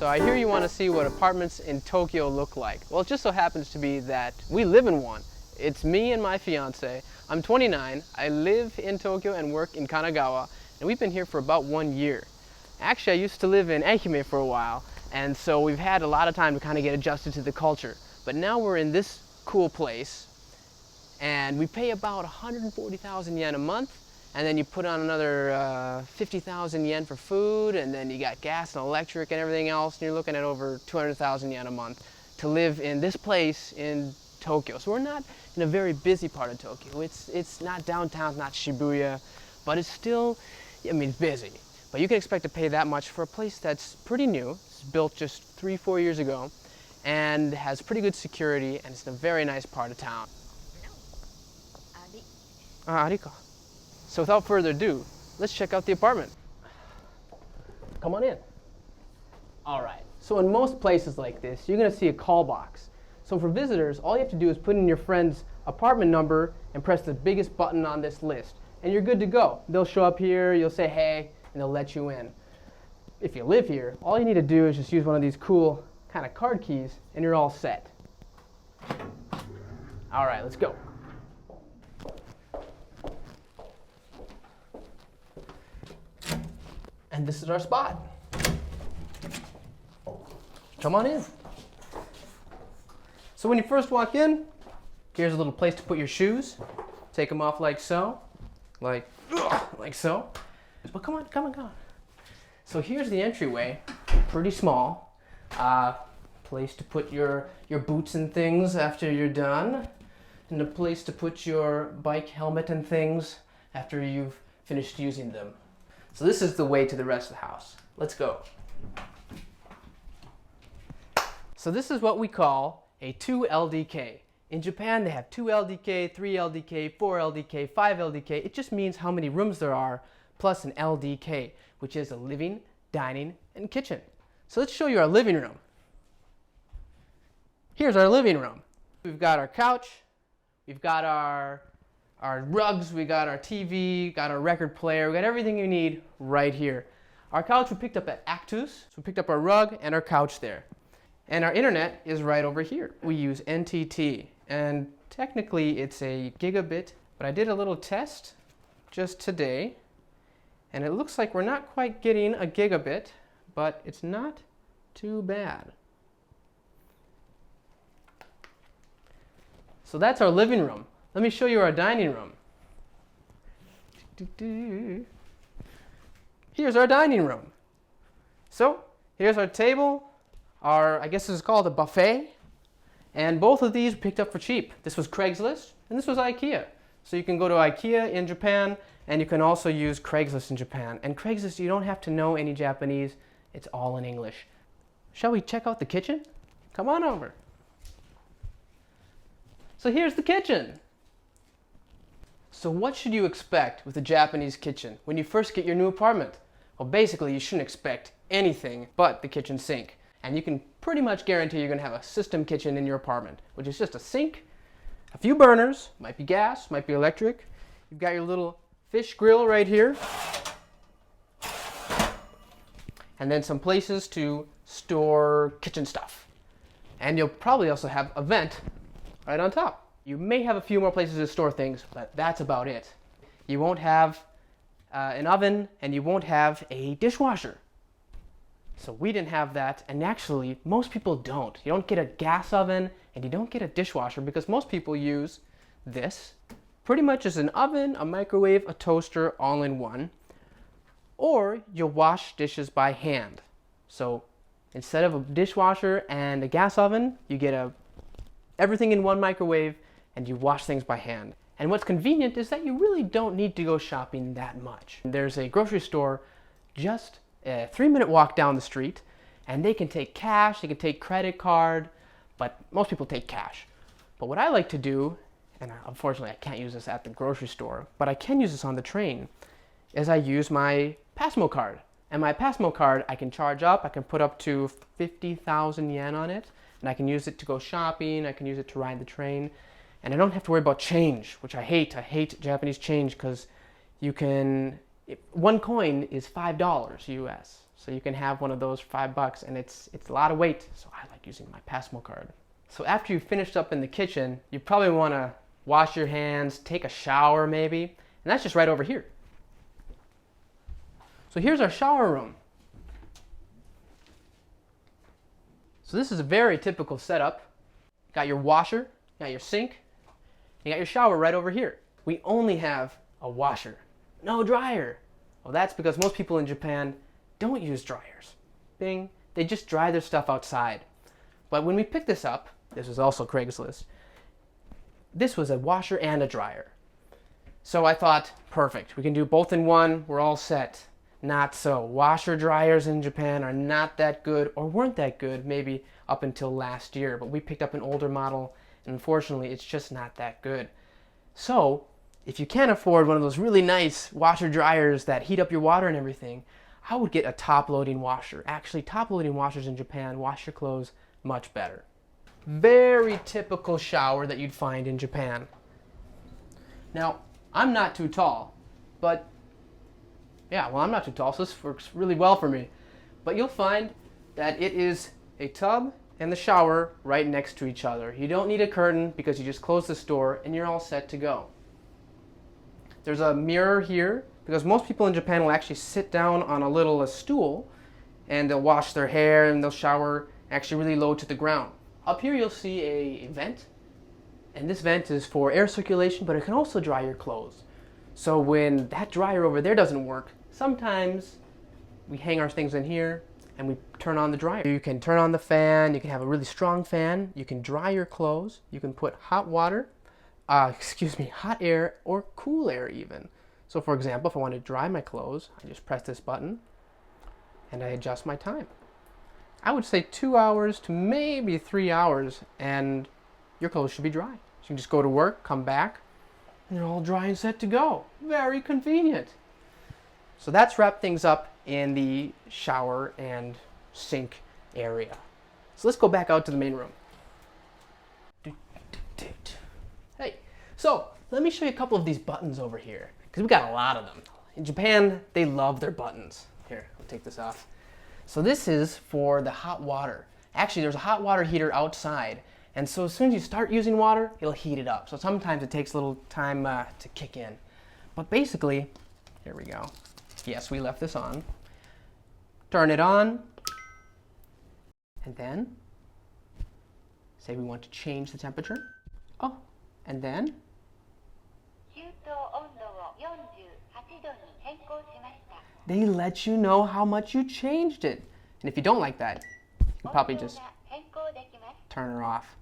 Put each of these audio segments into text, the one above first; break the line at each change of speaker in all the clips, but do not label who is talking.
I hear you want to see what apartments in Tokyo look like. Well, it just so happens to be that we live in one. It's me and my fiance. I'm 29, I live in Tokyo and work in Kanagawa, and we've been here for about 1 year. Actually, I used to live in Ehime for a while, and so we've had a lot of time to kind of get adjusted to the culture. But now we're in this cool place, and we pay about 140,000 yen a month, and then you put on another 50,000 yen for food, and then you got gas and electric and everything else, and you're looking at over 200,000 yen a month to live in this place in Tokyo. So we're not in a very busy part of Tokyo. It's not downtown, it's not Shibuya, but it's still, I mean, it's busy. But you can expect to pay that much for a place that's pretty new. It's built just 3-4 years ago, and has pretty good security, and it's in a very nice part of town. Arika. So without further ado, let's check out the apartment. Come on in. All right, so in most places like this, you're gonna see a call box. So for visitors, all you have to do is put in your friend's apartment number and press the biggest button on this list, and you're good to go. They'll show up here, you'll say hey, and they'll let you in. If you live here, all you need to do is just use one of these cool kind of card keys, and you're all set. All right, let's go. And this is our spot. Come on in. So when you first walk in, here's a little place to put your shoes. Take them off like so, like so. But come on. So here's the entryway, pretty small. Place to put your boots and things after you're done, and a place to put your bike helmet and things after you've finished using them. So this is the way to the rest of the house. Let's go. So this is what we call a 2 LDK. In Japan, they have 2 LDK, 3 LDK, 4 LDK, 5 LDK. It just means how many rooms there are, plus an LDK, which is a living, dining, and kitchen. So let's show you our living room. Here's our living room. We've got our couch, we've got our rugs, we got our TV, got our record player, we got everything you need right here. Our couch we picked up at Actus, so we picked up our rug and our couch there. And our internet is right over here. We use NTT, and technically it's a gigabit, but I did a little test just today, and it looks like we're not quite getting a gigabit, but it's not too bad. So that's our living room. Let me show you our dining room. Here's our dining room. So here's our table, I guess this is called a buffet, and both of these picked up for cheap. This was Craigslist, and this was IKEA. So you can go to IKEA in Japan, and you can also use Craigslist in Japan. And Craigslist, you don't have to know any Japanese, it's all in English. Shall we check out the kitchen? Come on over. So here's the kitchen. So what should you expect with a Japanese kitchen when you first get your new apartment? Well, basically you shouldn't expect anything but the kitchen sink. And you can pretty much guarantee you're gonna have a system kitchen in your apartment, which is just a sink, a few burners, might be gas, might be electric. You've got your little fish grill right here. And then some places to store kitchen stuff. And you'll probably also have a vent right on top. You may have a few more places to store things, but that's about it. You won't have an oven, and you won't have a dishwasher. So we didn't have that, and actually most people don't. You don't get a gas oven, and you don't get a dishwasher because most people use this pretty much as an oven, a microwave, a toaster, all in one. Or you'll wash dishes by hand. So instead of a dishwasher and a gas oven, you get everything in one microwave, and you wash things by hand. And what's convenient is that you really don't need to go shopping that much. There's a grocery store just a 3-minute walk down the street, and they can take cash, they can take credit card, but most people take cash. But what I like to do, and unfortunately I can't use this at the grocery store, but I can use this on the train, is I use my Passmo card. And my Passmo card I can charge up, I can put up to 50,000 yen on it, and I can use it to go shopping, I can use it to ride the train, and I don't have to worry about change, which I hate. I hate Japanese change because you can, one coin is $5 US. So you can have one of those for $5, and it's a lot of weight, so I like using my Passmo card. So after you've finished up in the kitchen, you probably want to wash your hands, take a shower maybe, and that's just right over here. So here's our shower room. So this is a very typical setup. You got your washer, you got your sink, you got your shower right over here. We only have a washer, no dryer. Well, that's because most people in Japan don't use dryers. Bing, they just dry their stuff outside. But when we picked this up, this was also Craigslist, this was a washer and a dryer. So I thought, perfect, we can do both in one, we're all set. Not so. Washer dryers in Japan are not that good, or weren't that good maybe up until last year, but we picked up an older model, and unfortunately it's just not that good. So if you can't afford one of those really nice washer dryers that heat up your water and everything, I would get a top-loading washer. Actually, top-loading washers in Japan wash your clothes much better. Very typical shower that you'd find in Japan. Now, I'm not too tall, but I'm not too tall, so this works really well for me. But you'll find that it is a tub and the shower right next to each other. You don't need a curtain because you just close this door and you're all set to go. There's a mirror here because most people in Japan will actually sit down on a little stool and they'll wash their hair and they'll shower actually really low to the ground. Up here you'll see a vent, and this vent is for air circulation, but it can also dry your clothes. So when that dryer over there doesn't work, sometimes we hang our things in here and we turn on the dryer. You can turn on the fan, you can have a really strong fan, you can dry your clothes, you can put hot air or cool air even. So for example, if I want to dry my clothes, I just press this button and I adjust my time. I would say 2 hours to maybe 3 hours and your clothes should be dry. So you can just go to work, come back, and they're all dry and set to go. Very convenient. So that's wrapped things up in the shower and sink area. So let's go back out to the main room. Hey, so let me show you a couple of these buttons over here, because we got a lot of them. In Japan, they love their buttons. Here, I'll take this off. So this is for the hot water. Actually, there's a hot water heater outside, and so as soon as you start using water, it'll heat it up. So sometimes it takes a little time to kick in. But basically, here we go. Yes, we left this on. Turn it on, and then say we want to change the temperature. Oh, and then they let you know how much you changed it. And if you don't like that, you can probably just turn her off.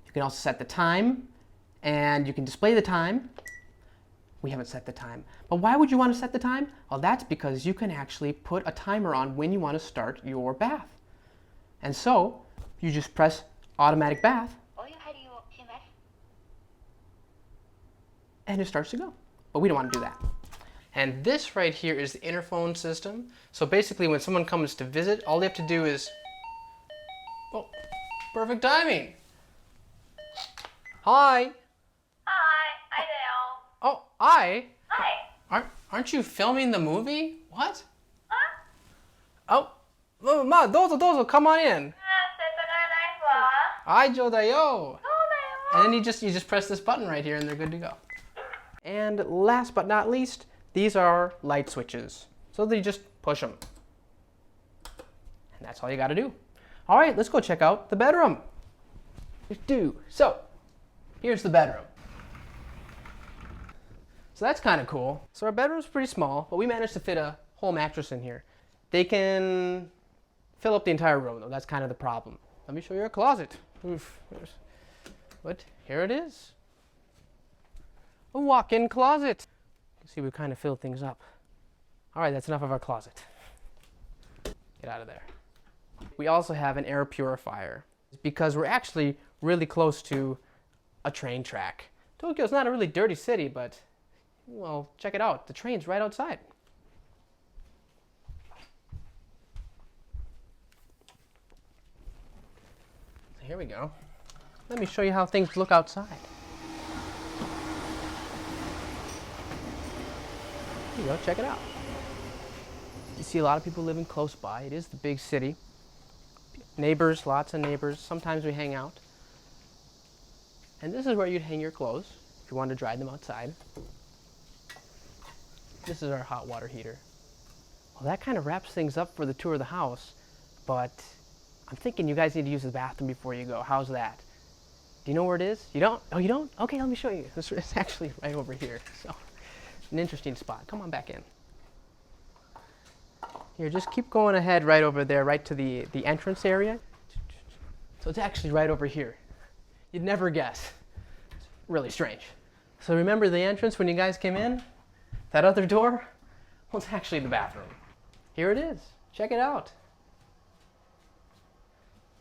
You can also set the time, and you can display the time. We haven't set the time. But why would you want to set the time? Well, that's because you can actually put a timer on when you want to start your bath. And so, you just press automatic bath, and it starts to go. But we don't want to do that. And this right here is the interphone system. So basically when someone comes to visit, all they have to do is, oh, perfect timing. Hi.
Hi there.
Oh, hi.
Hi.
Aren't you filming the movie? What? Huh? Oh, ma, dozo, come on in. はい、ちょうだいよ. And then you just press this button right here and they're good to go. And last but not least, these are light switches. So they just push them. And that's all you got to do. All right, let's go check out the bedroom. Let's do. So, here's the bedroom. So that's kind of cool. So our bedroom's pretty small, but we managed to fit a whole mattress in here. They can fill up the entire room, though. That's kind of the problem. Let me show you our closet. Oof. But here it is. A walk-in closet. You can see we kind of filled things up. All right, that's enough of our closet. Get out of there. We also have an air purifier because we're actually really close to a train track. Tokyo's not a really dirty city, but, well, check it out. The train's right outside. So here we go. Let me show you how things look outside. Here you go, check it out. You see a lot of people living close by. It is the big city. Neighbors, lots of neighbors. Sometimes we hang out. And this is where you'd hang your clothes if you wanted to dry them outside. This is our hot water heater. Well, that kind of wraps things up for the tour of the house, but I'm thinking you guys need to use the bathroom before you go. How's that? Do you know where it is? You don't? Oh, you don't? Okay, let me show you. It's actually right over here. So, an interesting spot. Come on back in. Here, just keep going ahead right over there, right to the entrance area. So it's actually right over here. You'd never guess. It's really strange. So remember the entrance when you guys came in? That other door? Well, it's actually the bathroom. Here it is. Check it out.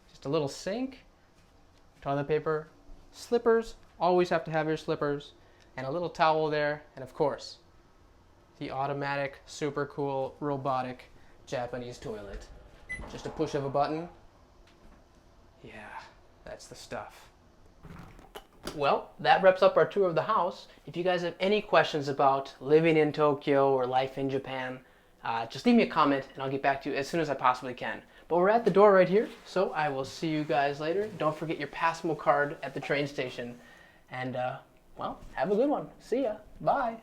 Just a little sink, toilet paper, slippers. Always have to have your slippers, and a little towel there, and of course, the automatic, super cool, robotic Japanese toilet. Just a push of a button. Yeah, that's the stuff. Well, that wraps up our tour of the house. If you guys have any questions about living in Tokyo or life in Japan, just leave me a comment and I'll get back to you as soon as I possibly can. But we're at the door right here, so I will see you guys later. Don't forget your Passmo card at the train station. And, well, have a good one. See ya. Bye.